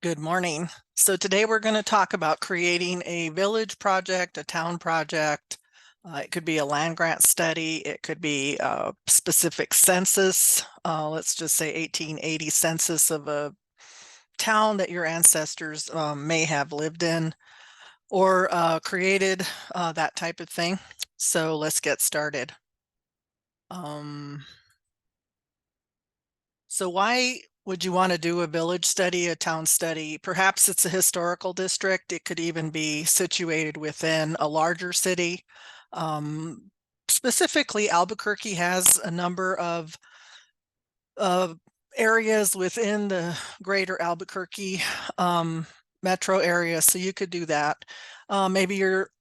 Good morning. So today we're going to talk about creating a village project, a town project. It could be a land grant study. It could be a specific census. Let's just say 1880 census of a town that your ancestors may have lived in or created, that type of thing. So let's get started. Um, So why would you want to do a village study, a town study? Perhaps it's a historical district. It could even be situated within a larger city. Um, Specifically, Albuquerque has a number of areas within the greater Albuquerque metro area, so you could do that. Maybe you're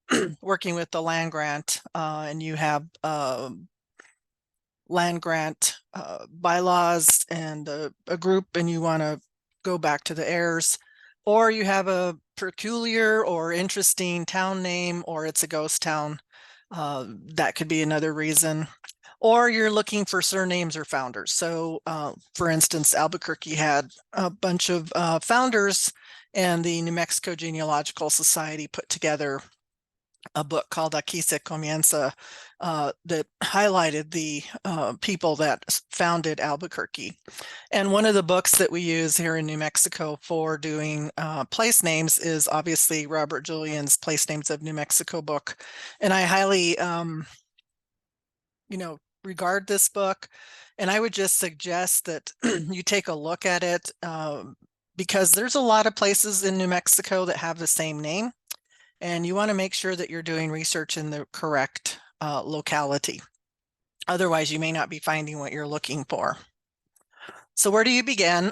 working with the land grant and you have land grant bylaws and a group and you want to go back to the heirs, or you have a peculiar or interesting town name, or it's a ghost town. That could be another reason. Or you're looking for surnames or founders. So, for instance, Albuquerque had a bunch of founders, and the New Mexico Genealogical Society put together a book called Aquí se comienza that highlighted the people that founded Albuquerque. And one of the books that we use here in New Mexico for doing place names is obviously Robert Julian's Place Names of New Mexico book. And I highly, regard this book. And I would just suggest that you take a look at it because there's a lot of places in New Mexico that have the same name. And you want to make sure that you're doing research in the correct locality. Otherwise, you may not be finding what you're looking for. So where do you begin?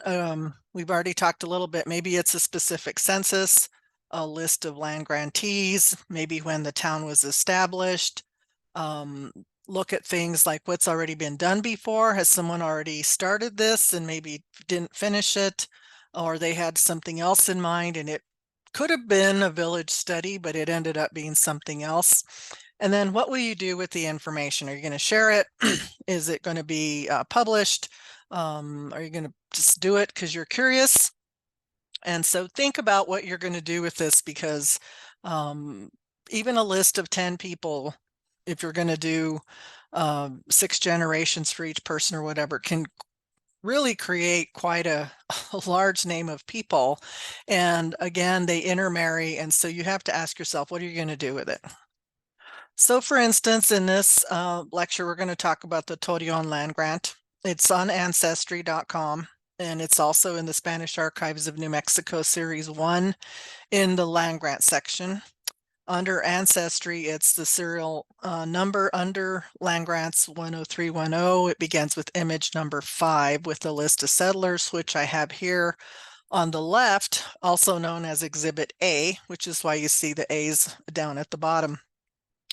We've already talked a little bit. Maybe it's a specific census, a list of land grantees, maybe when the town was established. Look at things like what's already been done before. Has someone already started this and maybe didn't finish it, or they had something else in mind and it could have been a village study, but it ended up being something else. And then what will you do with the information? Are you going to share it? Is it going to be published? Are you going to just do it because you're curious? And so think about what you're going to do with this, because even a list of 10 people, if you're going to do 6 generations for each person or whatever, can really create quite a large name of people. And again, they intermarry. And so you have to ask yourself, what are you going to do with it? So for instance, in this lecture, we're going to talk about the Torreon land grant. It's on ancestry.com, and it's also in the Spanish Archives of New Mexico Series 1 in the land grant section. Under Ancestry, it's the serial number under land grants 10310. It begins with image number 5 with the list of settlers, which I have here on the left, also known as Exhibit A, which is why you see the A's down at the bottom.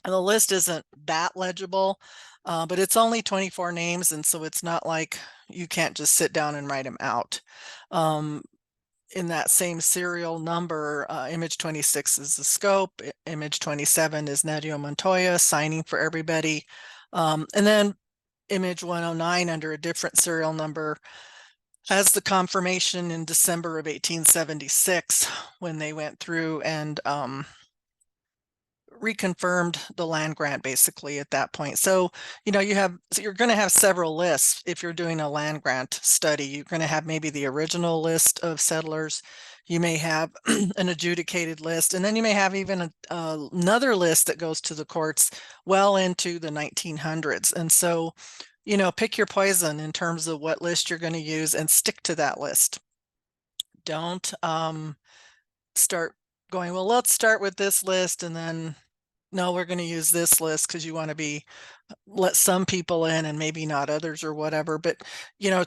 And the list isn't that legible, but it's only 24 names, and so it's not like you can't just sit down and write them out. In that same serial number, image 26 is the scope, image 27 is Nadio Montoya signing for everybody. And then image 109 under a different serial number has the confirmation in December of 1876 when they went through and reconfirmed the land grant basically at that point. So, you're going to have several lists. If you're doing a land grant study, you're going to have maybe the original list of settlers. You may have an adjudicated list, and then you may have even another list that goes to the courts well into the 1900s. And so, pick your poison in terms of what list you're going to use and stick to that list. Don't start going, well, let's start with this list and then no, we're going to use this list because you want to let some people in and maybe not others or whatever. But,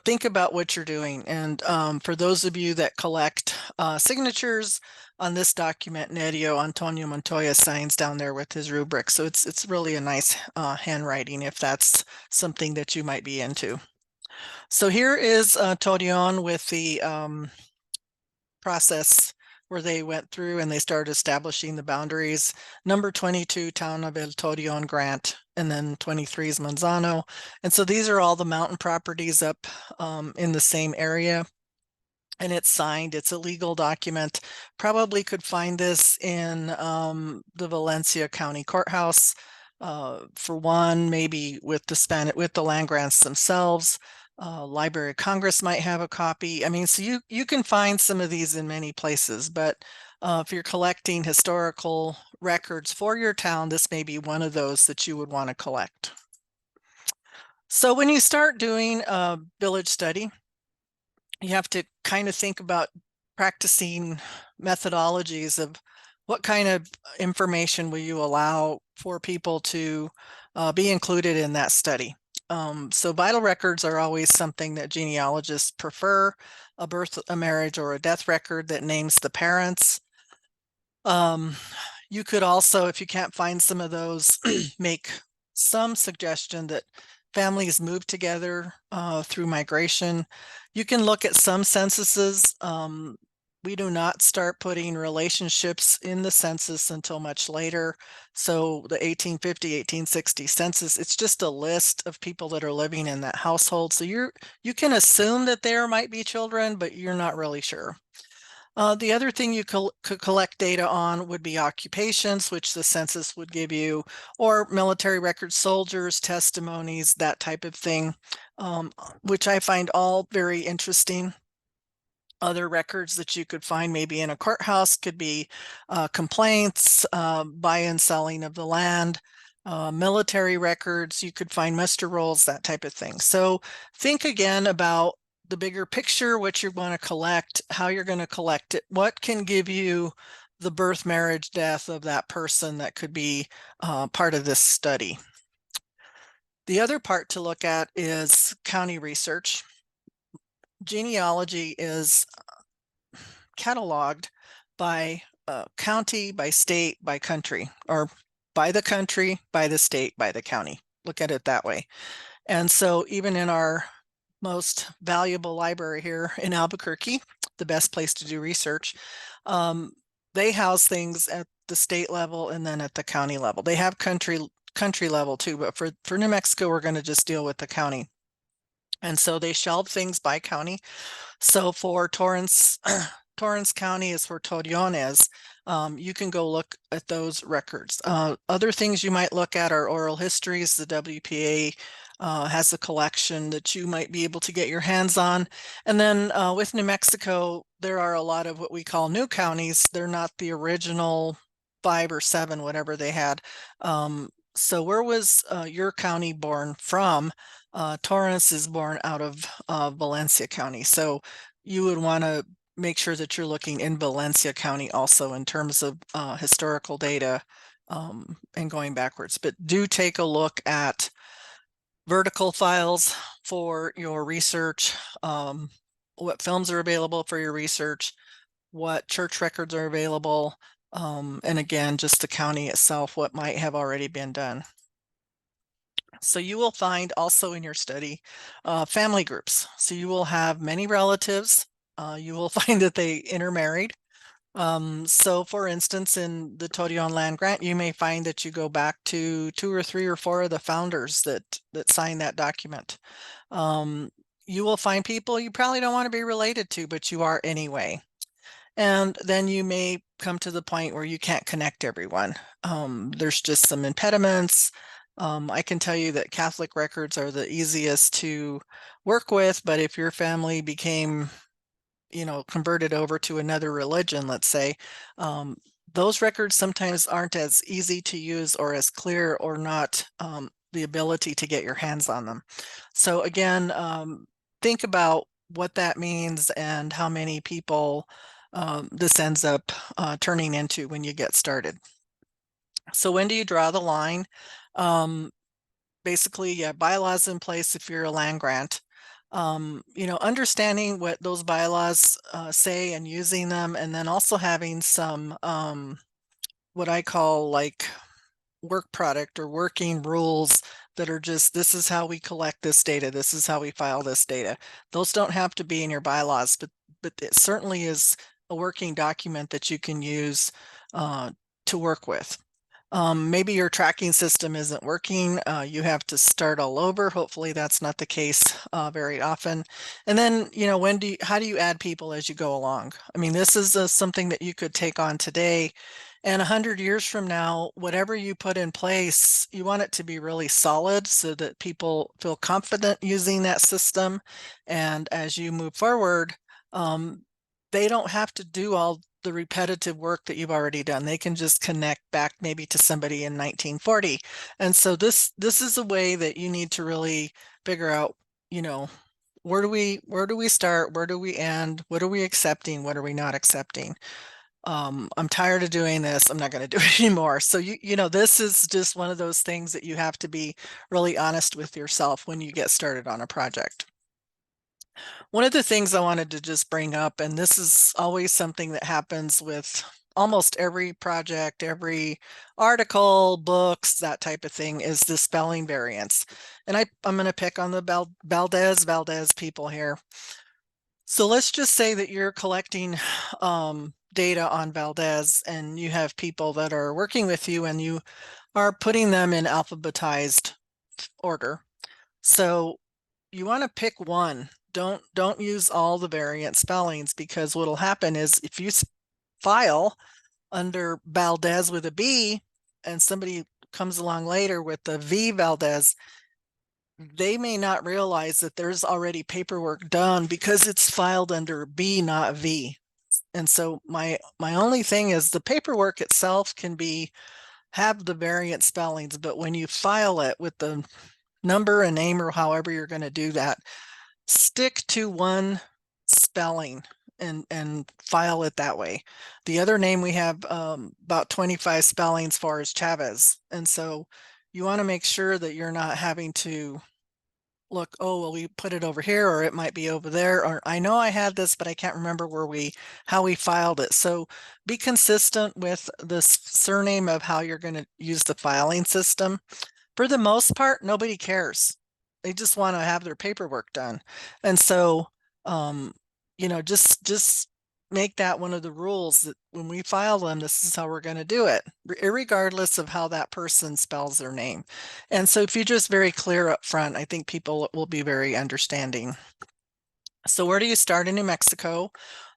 think about what you're doing. And for those of you that collect signatures on this document, Nadio Antonio Montoya signs down there with his rubric. So it's really a nice handwriting if that's something that you might be into. So here is Torreon with the process where they went through and they started establishing the boundaries. Number 22, Town of El Torreon Grant, and then 23 is Manzano. And so these are all the mountain properties up in the same area. and it's signed. It's a legal document. Probably could find this in the Valencia County Courthouse. For one, maybe with the land grants themselves. Library of Congress might have a copy. I mean, so you can find some of these in many places, but if you're collecting historical records for your town, this may be one of those that you would want to collect. So when you start doing a village study, you have to kind of think about practicing methodologies of what kind of information will you allow for people to be included in that study. So vital records are always something that genealogists prefer: a birth, a marriage, or a death record that names the parents. You could also, if you can't find some of those, make some suggestion that families move together through migration. You can look at some censuses. We do not start putting relationships in the census until much later. So the 1850, 1860 census, it's just a list of people that are living in that household. So you can assume that there might be children, but you're not really sure. The other thing you could collect data on would be occupations, which the census would give you, or military records, soldiers, testimonies, that type of thing, which I find all very interesting. Other records that you could find maybe in a courthouse could be complaints, buy and selling of the land, military records. You could find muster rolls, that type of thing. So think again about the bigger picture, what you're going to collect, how you're going to collect it, what can give you the birth, marriage, death of that person that could be part of this study. The other part to look at is county research. Genealogy is cataloged by county, by state, by country, or by the country, by the state, by the county. Look at it that way. And so even in our most valuable library here in Albuquerque, the best place to do research, they house things at the state level and then at the county level. They have country level too, but for New Mexico, we're going to just deal with the county. And so they shelve things by county. So for Torrance, Torrance County is for Torreones. You can go look at those records. Other things you might look at are oral histories. The WPA has a collection that you might be able to get your hands on. And then with New Mexico, there are a lot of what we call new counties. They're not the original 5 or 7, whatever they had. So where was your county born from? Torrance is born out of Valencia County. So you would want to make sure that you're looking in Valencia County also in terms of historical data and going backwards. But do take a look at vertical files for your research, what films are available for your research, what church records are available, and again, just the county itself, what might have already been done. So you will find also in your study family groups. So you will have many relatives. You will find that they intermarried. So for instance, in the Torreon land grant, you may find that you go back to 2 or 3 or 4 of the founders that signed that document. You will find people you probably don't want to be related to, but you are anyway. And then you may come to the point where you can't connect everyone. There's just some impediments. I can tell you that Catholic records are the easiest to work with, but if your family became, converted over to another religion, let's say, those records sometimes aren't as easy to use or as clear, or not the ability to get your hands on them. So again, think about what that means and how many people this ends up turning into when you get started. So when do you draw the line? Basically, yeah, bylaws in place if you're a land grant. Understanding what those bylaws say and using them, and then also having some what I call like work product or working rules that are just, this is how we collect this data, this is how we file this data. Those don't have to be in your bylaws, but it certainly is a working document that you can use to work with. Maybe your tracking system isn't working. You have to start all over. Hopefully that's not the case very often. And then, how do you add people as you go along? I mean, this is something that you could take on today. And 100 years from now, whatever you put in place, you want it to be really solid so that people feel confident using that system. And as you move forward, um, they don't have to do all the repetitive work that you've already done. They can just connect back maybe to somebody in 1940. And so this is a way that you need to really figure out, you know, where do we start? Where do we end? What are we accepting? What are we not accepting? I'm tired of doing this. I'm not going to do it anymore. So this is just one of those things that you have to be really honest with yourself when you get started on a project. One of the things I wanted to just bring up, and this is always something that happens with almost every project, every article, books, that type of thing, is the spelling variants. And I'm going to pick on the Valdez people here. So let's just say that you're collecting data on Valdez and you have people that are working with you and you are putting them in alphabetized order. So you want to pick one. Don't use all the variant spellings, because what'll happen is if you file under Valdez with a B and somebody comes along later with the V Valdez, they may not realize that there's already paperwork done because it's filed under B, not V. And so my only thing is the paperwork itself can have the variant spellings, but when you file it with the number and name or however you're going to do that, stick to one spelling and file it that way. The other name we have about 25 spellings for is Chavez. And so you want to make sure that you're not having to look, oh, well, we put it over here, or it might be over there, or I know I had this, but I can't remember how we filed it. So be consistent with the surname of how you're going to use the filing system. For the most part, nobody cares. They just want to have their paperwork done. And so, just make that one of the rules that when we file them, this is how we're going to do it, regardless of how that person spells their name. And so if you're just very clear up front, I think people will be very understanding. So where do you start in New Mexico?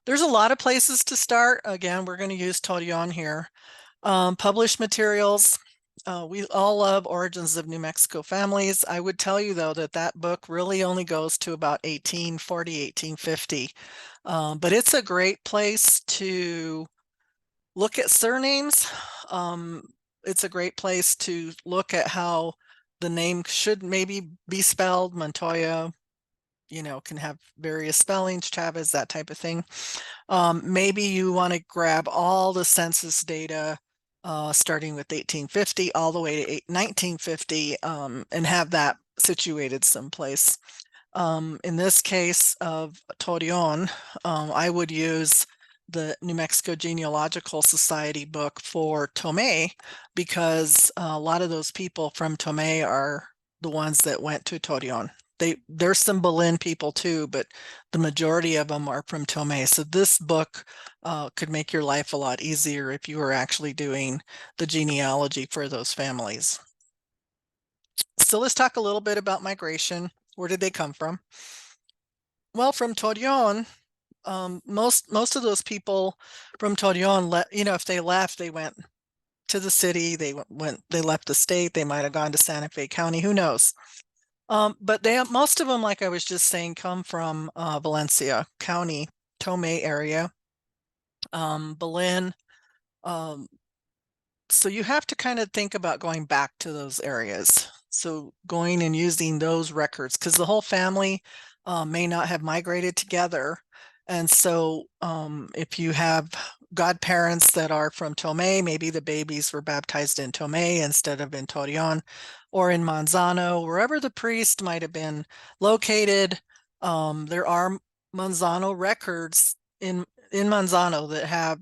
There's a lot of places to start. Again, we're going to use Torreon here. Published materials. We all love Origins of New Mexico Families. I would tell you, though, that book really only goes to about 1840, 1850. But it's a great place to look at surnames. It's a great place to look at how the name should maybe be spelled. Montoya, can have various spellings, Chavez, that type of thing. Maybe you want to grab all the census data starting with 1850 all the way to 1950 and have that situated someplace. In this case of Torreon, I would use the New Mexico Genealogical Society book for Tomé, because a lot of those people from Tomé are the ones that went to Torreon. There's some Belen people too, but the majority of them are from Tomé. So this book could make your life a lot easier if you were actually doing the genealogy for those families. So let's talk a little bit about migration. Where did they come from? Well, from Torreon, most of those people from Torreon, if they left, they went to the city. They left the state. They might have gone to Santa Fe County. Who knows? But most of them, like I was just saying, come from Valencia County, Tomé area, Belen. So you have to kind of think about going back to those areas. So going and using those records, because the whole family may not have migrated together. And so if you have godparents that are from Tomé, maybe the babies were baptized in Tomé instead of in Torreon or in Manzano, wherever the priest might have been located. There are Manzano records in Manzano that have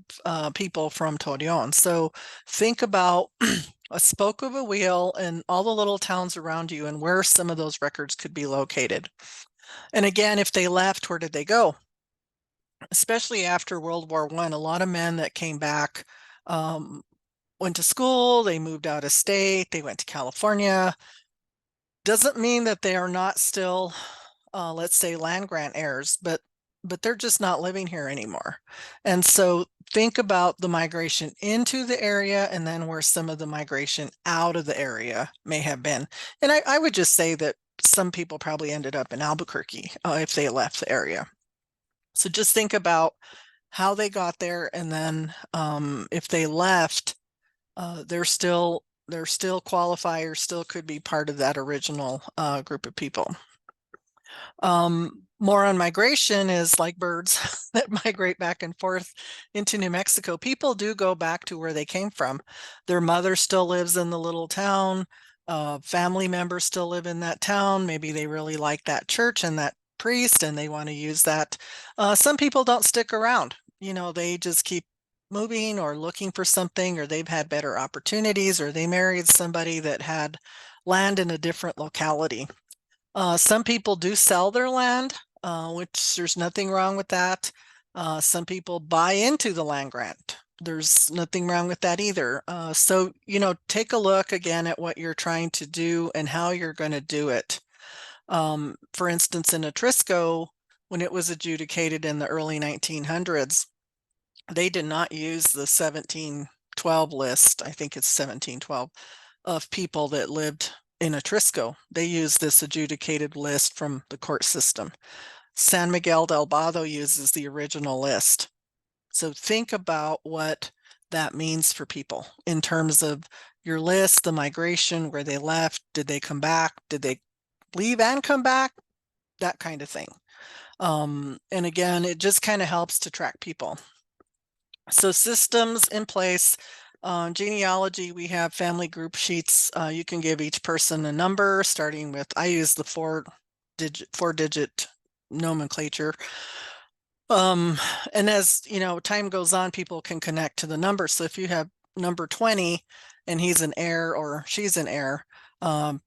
people from Torreon. So think about a spoke of a wheel and all the little towns around you and where some of those records could be located. And again, if they left, where did they go? Especially after World War I, a lot of men that came back went to school, they moved out of state, they went to California. Doesn't mean that they are not still, let's say, land grant heirs, but they're just not living here anymore. And so think about the migration into the area and then where some of the migration out of the area may have been. And I would just say that some people probably ended up in Albuquerque if they left the area. So just think about how they got there, and then if they left, they're still qualify or still could be part of that original group of people. More on migration is like birds that migrate back and forth into New Mexico. People do go back to where they came from. Their mother still lives in the little town. Family members still live in that town. Maybe they really like that church and that priest and they want to use that. Some people don't stick around. They just keep moving or looking for something, or they've had better opportunities, or they married somebody that had land in a different locality. Some people do sell their land, which there's nothing wrong with that. Some people buy into the land grant. There's nothing wrong with that either. So, take a look again at what you're trying to do and how you're going to do it. For instance, in Atrisco, when it was adjudicated in the early 1900s, they did not use the 1712 list. I think it's 1712 of people that lived in Atrisco. They used this adjudicated list from the court system. San Miguel del Bado uses the original list. So think about what that means for people in terms of your list, the migration, where they left, did they come back, did they leave and come back, that kind of thing. And again, it just kind of helps to track people. So systems in place. Genealogy, we have family group sheets. You can give each person a number, starting with, I use the four-digit nomenclature. And as time goes on, people can connect to the number. So if you have number 20 and he's an heir or she's an heir,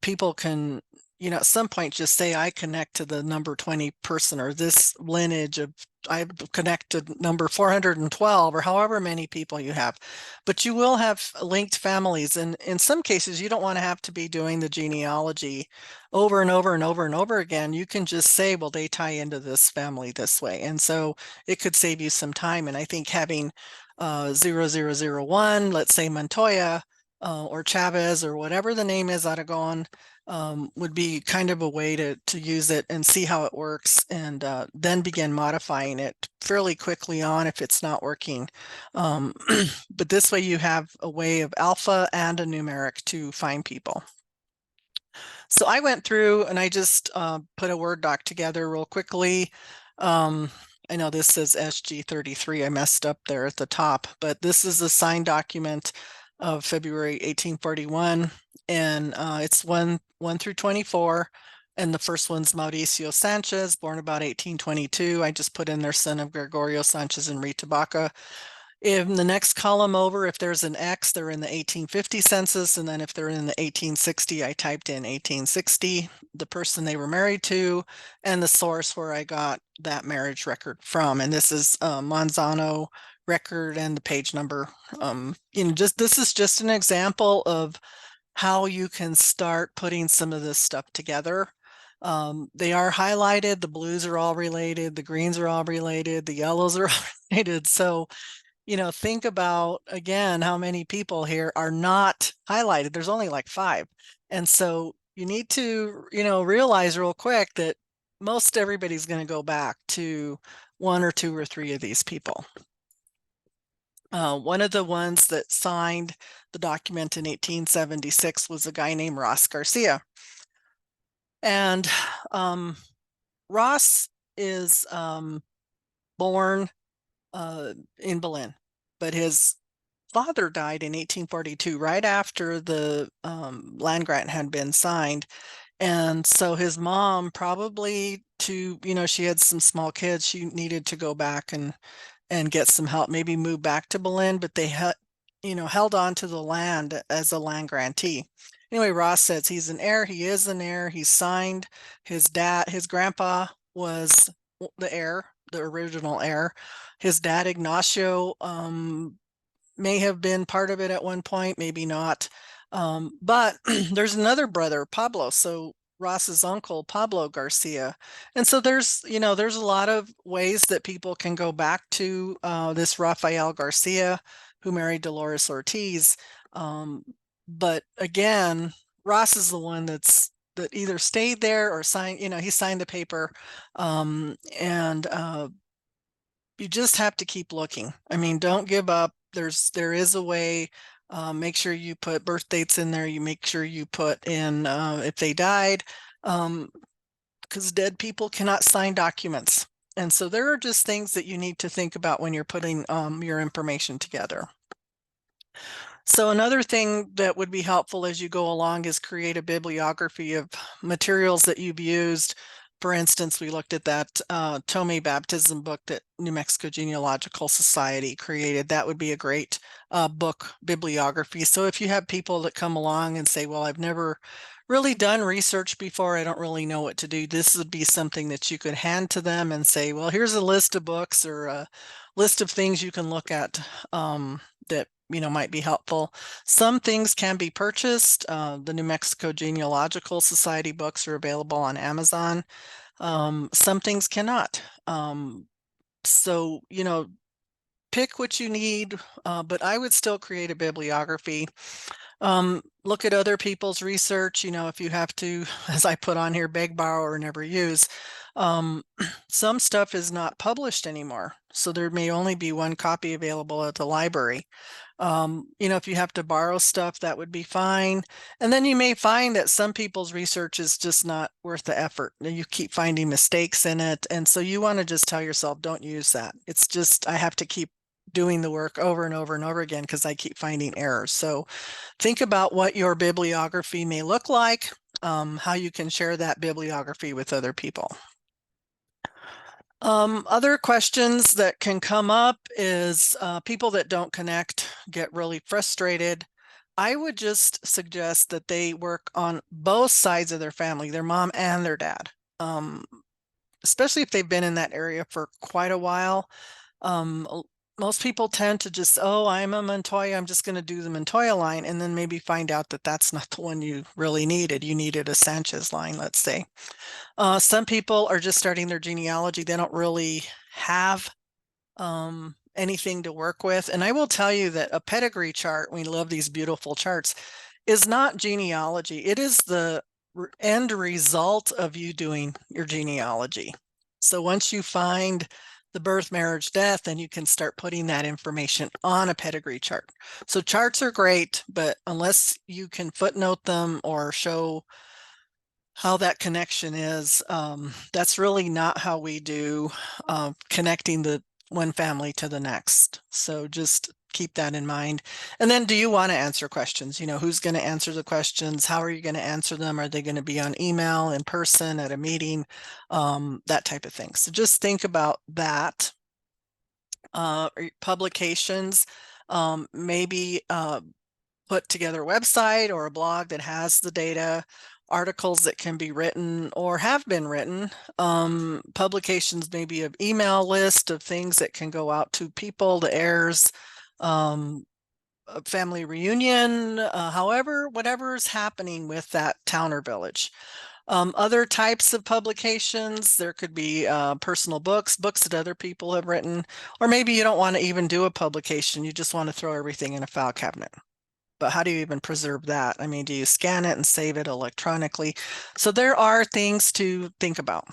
people can, at some point just say, I connect to the number 20 person, or this lineage of, I connect to number 412, or however many people you have. But you will have linked families. And in some cases, you don't want to have to be doing the genealogy over and over and over and over again. You can just say, well, they tie into this family this way. And so it could save you some time. And I think having 0001, let's say Montoya, or Chavez, or whatever the name is, Aragon, would be kind of a way to use it and see how it works, and then begin modifying it fairly quickly on if it's not working. But this way you have a way of alpha and a numeric to find people. So I went through and I just put a Word doc together real quickly. I know this says SG33. I messed up there at the top, but this is a signed document of February 1841, and it's 1 through 24. And the first one's Mauricio Sanchez, born about 1822. I just put in there, son of Gregorio Sanchez and Rita Baca. In the next column over, if there's an X, they're in the 1850 census. And then if they're in the 1860, I typed in 1860, the person they were married to, and the source where I got that marriage record from. And this is Manzano record and the page number. This is just an example of how you can start putting some of this stuff together. They are highlighted. The blues are all related. The greens are all related. The yellows are all related. So, think about, again, how many people here are not highlighted. There's only like 5. And so you need to, realize real quick that most everybody's going to go back to 1 or 2 or 3 of these people. One of the ones that signed the document in 1876 was a guy named Ross Garcia. And Ross is born in Berlin, but his father died in 1842, right after the land grant had been signed. And so his mom, probably she had some small kids, she needed to go back and get some help, maybe move back to Berlin, but they held on to the land as a land grantee. Anyway, Ross says he's an heir. He is an heir. He's signed. His grandpa was the heir, the original heir. His dad, Ignacio, may have been part of it at one point, maybe not. But there's another brother, Pablo. So Ross's uncle, Pablo Garcia. And so there's a lot of ways that people can go back to this Rafael Garcia who married Dolores Ortiz. But again, Ross is the one that either stayed there or signed, he signed the paper. And you just have to keep looking. I mean, don't give up. There is a way. Make sure you put birth dates in there. You make sure you put in if they died, because dead people cannot sign documents. And so there are just things that you need to think about when you're putting your information together. So another thing that would be helpful as you go along is create a bibliography of materials that you've used. For instance, we looked at that Tome baptism book that New Mexico Genealogical Society created. That would be a great book bibliography. So if you have people that come along and say, well, I've never really done research before, I don't really know what to do, this would be something that you could hand to them and say, well, here's a list of books or a list of things you can look at that might be helpful. Some things can be purchased. The New Mexico Genealogical Society books are available on Amazon. Some things cannot. So, pick what you need, but I would still create a bibliography. Look at other people's research, if you have to, as I put on here, beg, borrow, or never use. Some stuff is not published anymore, so there may only be one copy available at the library. If you have to borrow stuff, that would be fine. And then you may find that some people's research is just not worth the effort. You keep finding mistakes in it. And so you want to just tell yourself, don't use that. It's just, I have to keep doing the work over and over and over again because I keep finding errors. So think about what your bibliography may look like, how you can share that bibliography with other people. Other questions that can come up is people that don't connect get really frustrated. I would just suggest that they work on both sides of their family, their mom and their dad, especially if they've been in that area for quite a while. Most people tend to just, oh, I'm a Montoya, I'm just going to do the Montoya line, and then maybe find out that that's not the one you really needed. You needed a Sanchez line, let's say. Some people are just starting their genealogy. They don't really have anything to work with. And I will tell you that a pedigree chart, we love these beautiful charts, is not genealogy. It is the end result of you doing your genealogy. So once you find the birth, marriage, death, then you can start putting that information on a pedigree chart. So charts are great, but unless you can footnote them or show how that connection is, that's really not how we do connecting the one family to the next. So just keep that in mind. And then do you want to answer questions? Who's going to answer the questions? How are you going to answer them? Are they going to be on email, in person, at a meeting? That type of thing. So just think about that. Publications, maybe put together a website or a blog that has the data, articles that can be written or have been written, publications, maybe an email list of things that can go out to people, the heirs, a family reunion, whatever is happening with that town or village. Other types of publications, there could be personal books that other people have written, or maybe you don't want to even do a publication. You just want to throw everything in a file cabinet. But how do you even preserve that? I mean, do you scan it and save it electronically? So there are things to think about.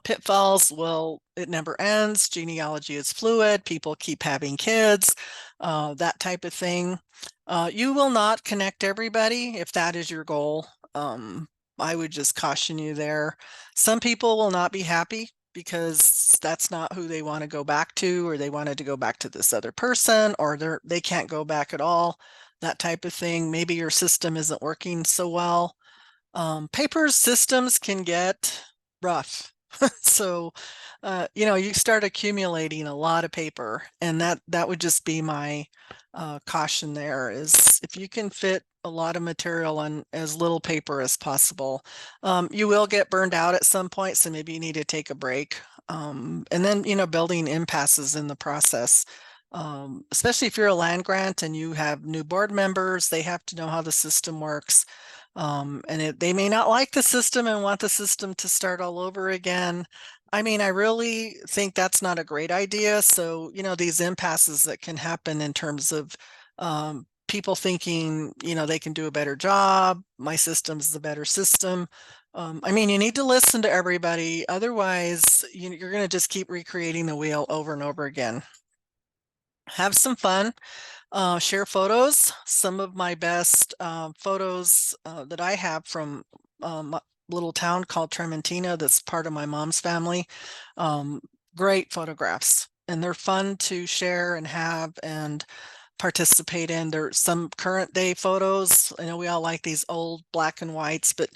Pitfalls, well, it never ends. Genealogy is fluid. People keep having kids, that type of thing. You will not connect everybody if that is your goal. I would just caution you there. Some people will not be happy because that's not who they want to go back to, or they wanted to go back to this other person, or they can't go back at all, that type of thing. Maybe your system isn't working so well. Paper systems can get rough. So, you start accumulating a lot of paper, and that would just be my caution there, is if you can fit a lot of material on as little paper as possible. You will get burned out at some point, so maybe you need to take a break. And then, building impasses in the process. especially if you're a land grant and you have new board members, they have to know how the system works. They may not like the system and want the system to start all over again. I mean, I really think that's not a great idea. So, these impasses that can happen in terms of people thinking, they can do a better job. My system's the better system. I mean, you need to listen to everybody. Otherwise, you're going to just keep recreating the wheel over and over again. Have some fun. Share photos. Some of my best photos that I have from a little town called Trementina that's part of my mom's family. Um, Great photographs, and they're fun to share and have and participate in. There's some current day photos. I know we all like these old black and whites, but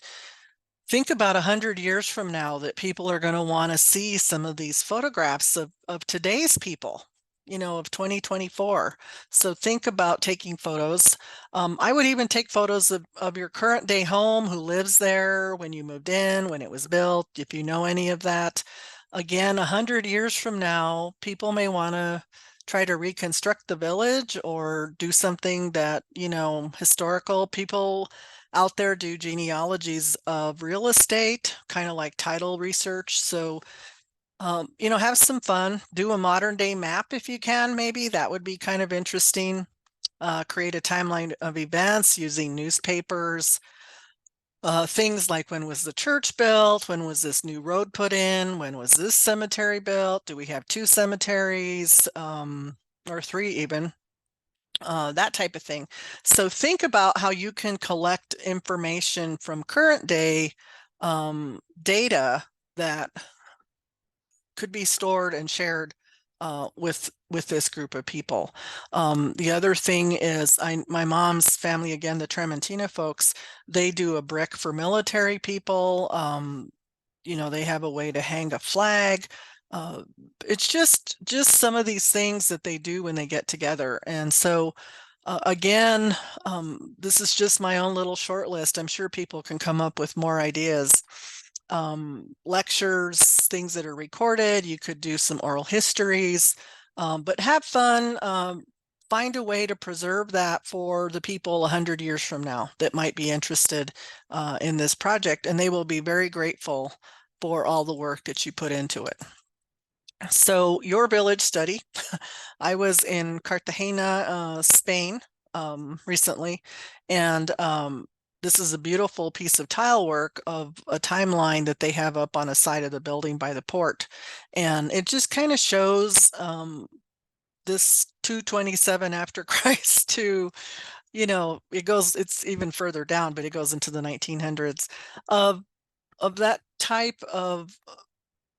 think about 100 years from now that people are going to want to see some of these photographs of today's people, of 2024. So think about taking photos. I would even take photos of your current day home, who lives there, when you moved in, when it was built, if you know any of that. Again, 100 years from now, people may want to try to reconstruct the village or do something that, historical people out there do genealogies of real estate, kind of like title research. So, have some fun. Do a modern day map if you can, maybe. That would be kind of interesting. Create a timeline of events using newspapers. Things like, when was the church built? When was this new road put in? When was this cemetery built? Do we have 2 cemeteries, or 3 even? That type of thing. So think about how you can collect information from current day data that could be stored and shared with this group of people. The other thing is, my mom's family, again, the Trementina folks, they do a brick for military people. They have a way to hang a flag. It's just some of these things that they do when they get together. And so again, this is just my own little short list. I'm sure people can come up with more ideas. Lectures, things that are recorded. You could do some oral histories, but have fun. Find a way to preserve that for the people 100 years from now that might be interested in this project, and they will be very grateful for all the work that you put into it. So your village study, I was in Cartagena, Spain, recently, and this is a beautiful piece of tile work of a timeline that they have up on a side of the building by the port. And it just kind of shows this 227 after Christ to, it's even further down, but it goes into the 1900s of that type of.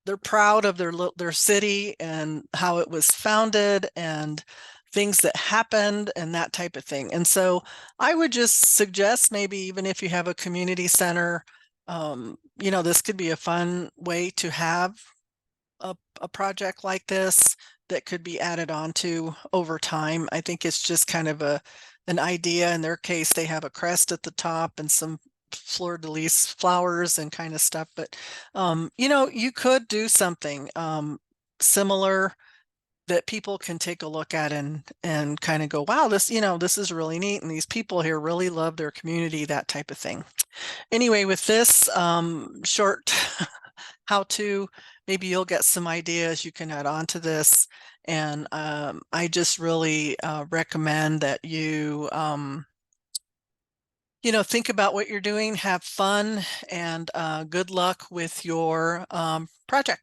They're proud of their city and how it was founded and things that happened and that type of thing. And so I would just suggest, maybe even if you have a community center, this could be a fun way to have a project like this that could be added on to over time. I think it's just kind of an idea. In their case, they have a crest at the top and some fleur-de-lis flowers and kind of stuff, but you could do something similar that people can take a look at and kind of go, wow, this is really neat, and these people here really love their community, that type of thing. Anyway, with this short how to, maybe you'll get some ideas you can add on to this. And I just really recommend that you think about what you're doing, have fun, and good luck with your project.